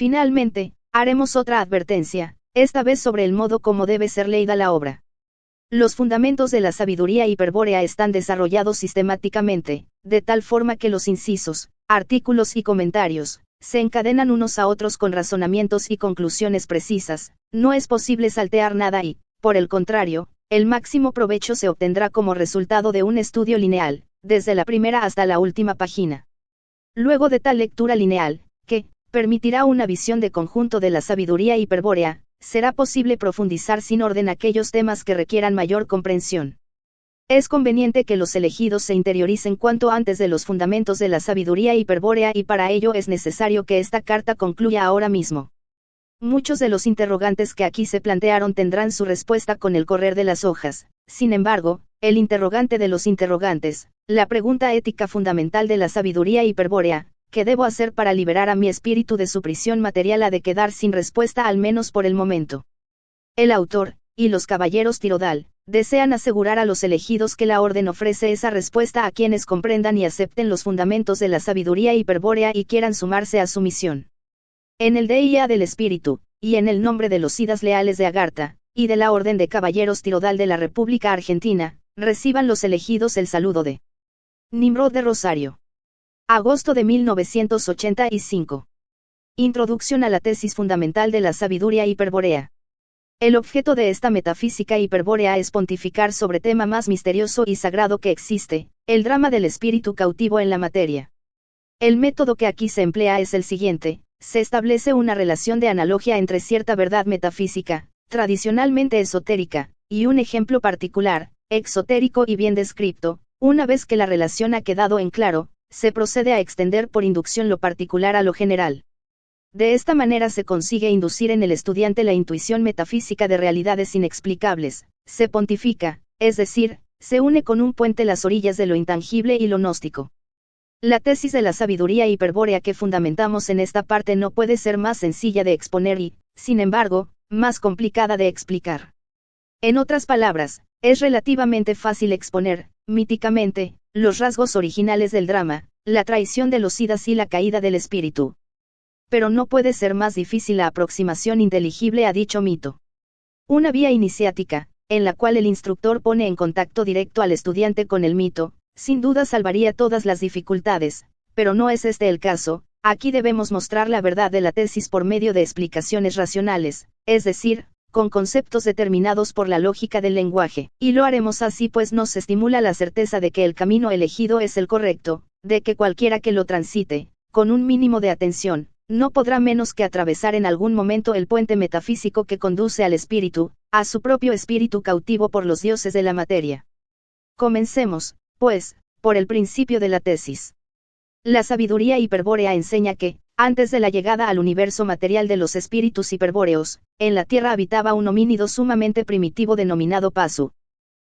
Finalmente, haremos otra advertencia, esta vez sobre el modo como debe ser leída la obra. Los fundamentos de la sabiduría hiperbórea están desarrollados sistemáticamente, de tal forma que los incisos, artículos y comentarios, se encadenan unos a otros con razonamientos y conclusiones precisas, no es posible saltear nada y, por el contrario, el máximo provecho se obtendrá como resultado de un estudio lineal, desde la primera hasta la última página. Luego de tal lectura lineal, que permitirá una visión de conjunto de la sabiduría hiperbórea, será posible profundizar sin orden aquellos temas que requieran mayor comprensión. Es conveniente que los elegidos se interioricen cuanto antes de los fundamentos de la sabiduría hiperbórea y para ello es necesario que esta carta concluya ahora mismo. Muchos de los interrogantes que aquí se plantearon tendrán su respuesta con el correr de las hojas, sin embargo, el interrogante de los interrogantes, la pregunta ética fundamental de la sabiduría hiperbórea, ¿qué debo hacer para liberar a mi espíritu de su prisión material ha de quedar sin respuesta al menos por el momento? El autor, y los caballeros Tirodal, desean asegurar a los elegidos que la orden ofrece esa respuesta a quienes comprendan y acepten los fundamentos de la sabiduría hiperbórea y quieran sumarse a su misión. En el DIA del Espíritu, y en el nombre de los Idas Leales de Agartha, y de la Orden de Caballeros Tirodal de la República Argentina, reciban los elegidos el saludo de Nimrod de Rosario. Agosto de 1985. Introducción a la tesis fundamental de la sabiduría hiperbórea. El objeto de esta metafísica hiperbórea es pontificar sobre tema más misterioso y sagrado que existe, el drama del espíritu cautivo en la materia. El método que aquí se emplea es el siguiente: se establece una relación de analogía entre cierta verdad metafísica, tradicionalmente esotérica, y un ejemplo particular, exotérico y bien descripto. Una vez que la relación ha quedado en claro, se procede a extender por inducción lo particular a lo general. De esta manera se consigue inducir en el estudiante la intuición metafísica de realidades inexplicables, se pontifica, es decir, se une con un puente las orillas de lo intangible y lo gnóstico. La tesis de la sabiduría hiperbórea que fundamentamos en esta parte no puede ser más sencilla de exponer y, sin embargo, más complicada de explicar. En otras palabras, es relativamente fácil exponer, míticamente, los rasgos originales del drama, la traición de los Idas y la caída del espíritu. Pero no puede ser más difícil la aproximación inteligible a dicho mito. Una vía iniciática, en la cual el instructor pone en contacto directo al estudiante con el mito, sin duda salvaría todas las dificultades, pero no es este el caso. Aquí debemos mostrar la verdad de la tesis por medio de explicaciones racionales, es decir, con conceptos determinados por la lógica del lenguaje, y lo haremos así pues nos estimula la certeza de que el camino elegido es el correcto, de que cualquiera que lo transite, con un mínimo de atención, no podrá menos que atravesar en algún momento el puente metafísico que conduce al espíritu, a su propio espíritu cautivo por los dioses de la materia. Comencemos, pues, por el principio de la tesis. La sabiduría hiperbórea enseña que, antes de la llegada al universo material de los espíritus hiperbóreos, en la Tierra habitaba un homínido sumamente primitivo denominado Pazu.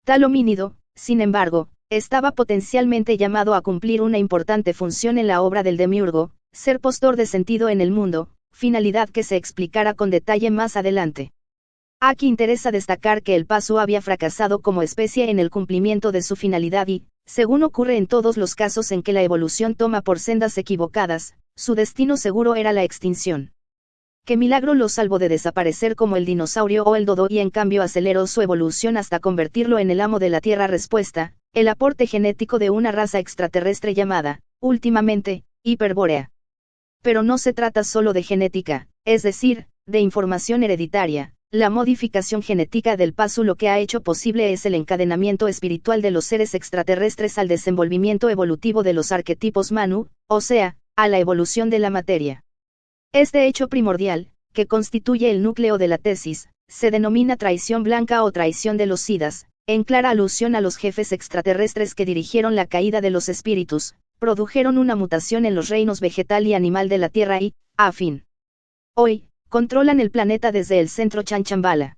Tal homínido, sin embargo, estaba potencialmente llamado a cumplir una importante función en la obra del demiurgo, ser postor de sentido en el mundo, finalidad que se explicará con detalle más adelante. Aquí interesa destacar que el Pazu había fracasado como especie en el cumplimiento de su finalidad y, según ocurre en todos los casos en que la evolución toma por sendas equivocadas, su destino seguro era la extinción. ¿Qué milagro lo salvó de desaparecer como el dinosaurio o el dodo y en cambio aceleró su evolución hasta convertirlo en el amo de la Tierra? Respuesta: el aporte genético de una raza extraterrestre llamada, últimamente, hiperbórea. Pero no se trata solo de genética, es decir, de información hereditaria. La modificación genética del Pazu lo que ha hecho posible es el encadenamiento espiritual de los seres extraterrestres al desenvolvimiento evolutivo de los arquetipos Manu, o sea, a la evolución de la materia. Este hecho primordial, que constituye el núcleo de la tesis, se denomina traición blanca o traición de los Idas, en clara alusión a los jefes extraterrestres que dirigieron la caída de los espíritus, produjeron una mutación en los reinos vegetal y animal de la Tierra y, a fin, hoy, controlan el planeta desde el centro Chanchambala.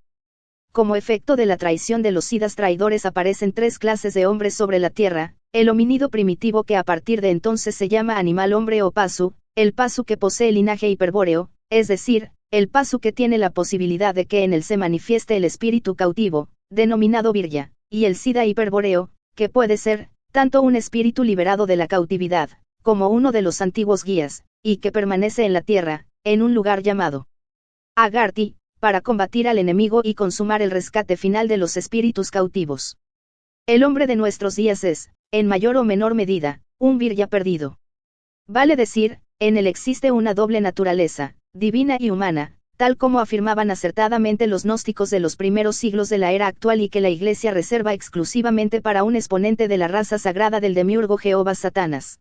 Como efecto de la traición de los Idas traidores aparecen tres clases de hombres sobre la Tierra: el homínido primitivo que a partir de entonces se llama animal hombre o Pazu, el Pazu que posee linaje hiperbóreo, es decir, el Pazu que tiene la posibilidad de que en él se manifieste el espíritu cautivo, denominado Virya, y el Sida hiperbóreo, que puede ser, tanto un espíritu liberado de la cautividad, como uno de los antiguos guías, y que permanece en la Tierra, en un lugar llamado Agarthy, para combatir al enemigo y consumar el rescate final de los espíritus cautivos. El hombre de nuestros días es, en mayor o menor medida, un virya perdido. Vale decir, en él existe una doble naturaleza, divina y humana, tal como afirmaban acertadamente los gnósticos de los primeros siglos de la era actual y que la Iglesia reserva exclusivamente para un exponente de la raza sagrada del demiurgo Jehová Satanás.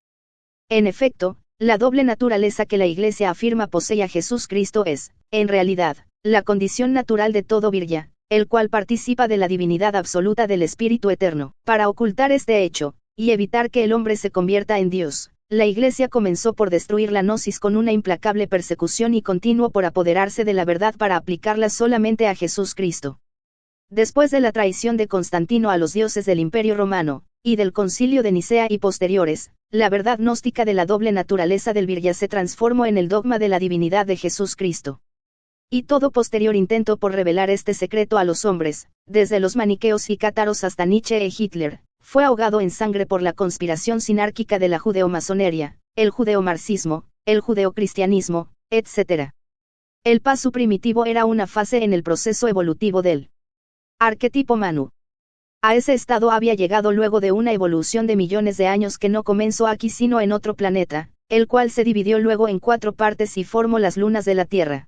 En efecto, la doble naturaleza que la Iglesia afirma posee a Jesús Cristo es, en realidad, la condición natural de todo virya, el cual participa de la divinidad absoluta del Espíritu Eterno. Para ocultar este hecho, y evitar que el hombre se convierta en Dios, la Iglesia comenzó por destruir la gnosis con una implacable persecución y continuó por apoderarse de la verdad para aplicarla solamente a Jesús Cristo. Después de la traición de Constantino a los dioses del Imperio Romano, y del Concilio de Nicea y posteriores, la verdad gnóstica de la doble naturaleza del virya se transformó en el dogma de la divinidad de Jesús Cristo. Y todo posterior intento por revelar este secreto a los hombres, desde los maniqueos y cátaros hasta Nietzsche e Hitler, fue ahogado en sangre por la conspiración sinárquica de la judeo-masonería, el judeo-marxismo, el judeocristianismo, etc. El paso primitivo era una fase en el proceso evolutivo del arquetipo Manu. A ese estado había llegado luego de una evolución de millones de años que no comenzó aquí sino en otro planeta, el cual se dividió luego en 4 partes y formó las lunas de la Tierra.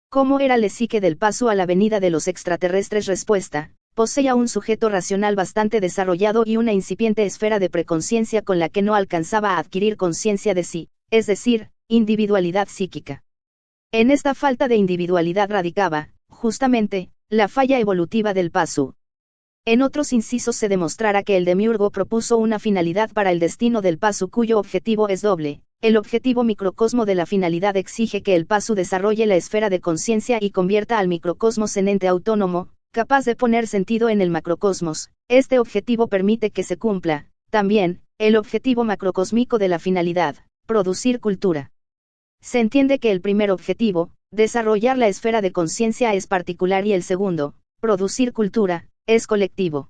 ¿Cómo era la psique del paso a la venida de los extraterrestres? Respuesta: poseía un sujeto racional bastante desarrollado y una incipiente esfera de preconciencia con la que no alcanzaba a adquirir conciencia de sí, es decir, individualidad psíquica. En esta falta de individualidad radicaba, justamente, la falla evolutiva del paso. En otros incisos se demostrará que el demiurgo propuso una finalidad para el destino del paso cuyo objetivo es doble. El objetivo microcosmo de la finalidad exige que el paso desarrolle la esfera de conciencia y convierta al microcosmos en ente autónomo, capaz de poner sentido en el macrocosmos. Este objetivo permite que se cumpla, también, el objetivo macrocósmico de la finalidad, producir cultura. Se entiende que el primer objetivo, desarrollar la esfera de conciencia, es particular y el segundo, producir cultura, es colectivo.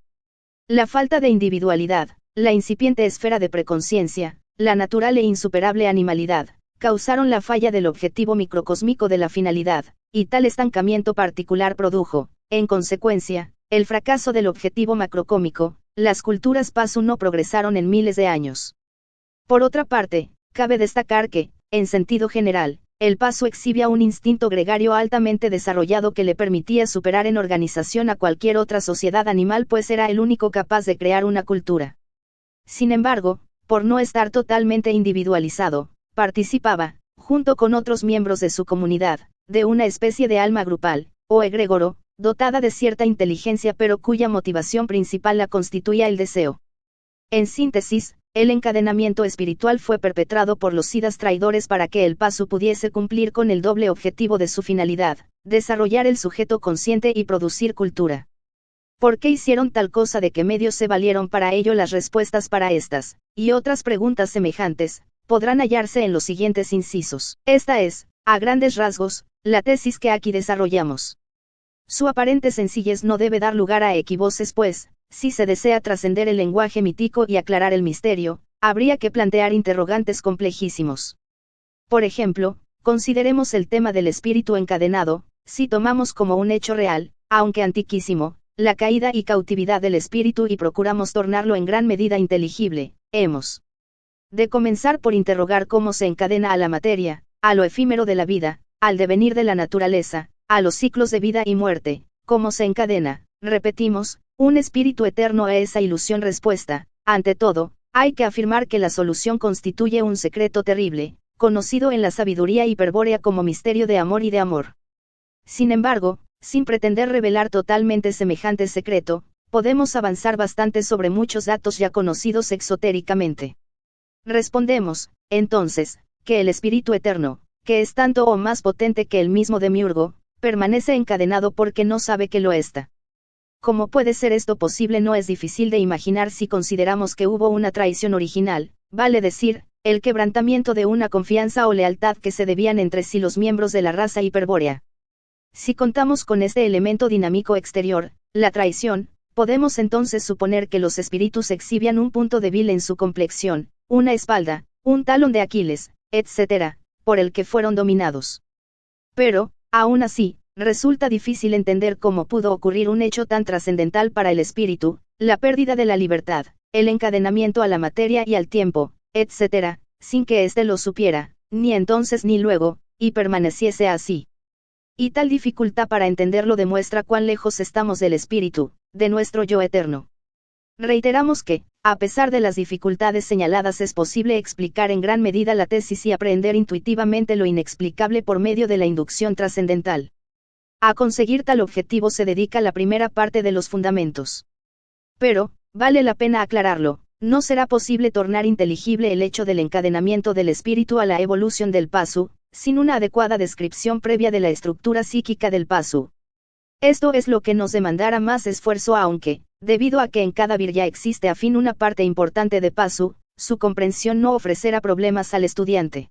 La falta de individualidad, la incipiente esfera de preconciencia, la natural e insuperable animalidad, causaron la falla del objetivo microcósmico de la finalidad, y tal estancamiento particular produjo, en consecuencia, el fracaso del objetivo macrocómico. Las culturas paso no progresaron en miles de años. Por otra parte, cabe destacar que, en sentido general, el paso exhibía un instinto gregario altamente desarrollado que le permitía superar en organización a cualquier otra sociedad animal, pues era el único capaz de crear una cultura. Sin embargo, por no estar totalmente individualizado, participaba, junto con otros miembros de su comunidad, de una especie de alma grupal, o egregoro, dotada de cierta inteligencia pero cuya motivación principal la constituía el deseo. En síntesis, el encadenamiento espiritual fue perpetrado por los siddhas traidores para que el paso pudiese cumplir con el doble objetivo de su finalidad, desarrollar el sujeto consciente y producir cultura. ¿Por qué hicieron tal cosa? ¿De qué medios se valieron para ello? Las respuestas para estas, y otras preguntas semejantes, podrán hallarse en los siguientes incisos. Esta es, a grandes rasgos, la tesis que aquí desarrollamos. Su aparente sencillez no debe dar lugar a equivoces, pues, si se desea trascender el lenguaje mítico y aclarar el misterio, habría que plantear interrogantes complejísimos. Por ejemplo, consideremos el tema del espíritu encadenado. Si tomamos como un hecho real, aunque antiquísimo, la caída y cautividad del espíritu y procuramos tornarlo en gran medida inteligible, hemos de comenzar por interrogar cómo se encadena a la materia, a lo efímero de la vida, al devenir de la naturaleza, a los ciclos de vida y muerte, cómo se encadena, repetimos, un espíritu eterno a esa ilusión. Respuesta: ante todo, hay que afirmar que la solución constituye un secreto terrible, conocido en la sabiduría hiperbórea como misterio de amor y de amor. Sin embargo, sin pretender revelar totalmente semejante secreto, podemos avanzar bastante sobre muchos datos ya conocidos exotéricamente. Respondemos, entonces, que el espíritu eterno, que es tanto o más potente que el mismo demiurgo, permanece encadenado porque no sabe que lo está. ¿Cómo puede ser esto posible? No es difícil de imaginar si consideramos que hubo una traición original, vale decir, el quebrantamiento de una confianza o lealtad que se debían entre sí los miembros de la raza hiperbórea. Si contamos con este elemento dinámico exterior, la traición, podemos entonces suponer que los espíritus exhibían un punto débil en su complexión, una espalda, un talón de Aquiles, etc., por el que fueron dominados. Pero, aún así, resulta difícil entender cómo pudo ocurrir un hecho tan trascendental para el espíritu, la pérdida de la libertad, el encadenamiento a la materia y al tiempo, etc., sin que éste lo supiera, ni entonces ni luego, y permaneciese así. Y tal dificultad para entenderlo demuestra cuán lejos estamos del espíritu, de nuestro yo eterno. Reiteramos que, a pesar de las dificultades señaladas, es posible explicar en gran medida la tesis y aprender intuitivamente lo inexplicable por medio de la inducción trascendental. A conseguir tal objetivo se dedica la primera parte de los fundamentos. Pero, vale la pena aclararlo, no será posible tornar inteligible el hecho del encadenamiento del espíritu a la evolución del pasu, sin una adecuada descripción previa de la estructura psíquica del pasu. Esto es lo que nos demandará más esfuerzo, aunque, debido a que en cada virya existe a fin una parte importante de pasu, su comprensión no ofrecerá problemas al estudiante.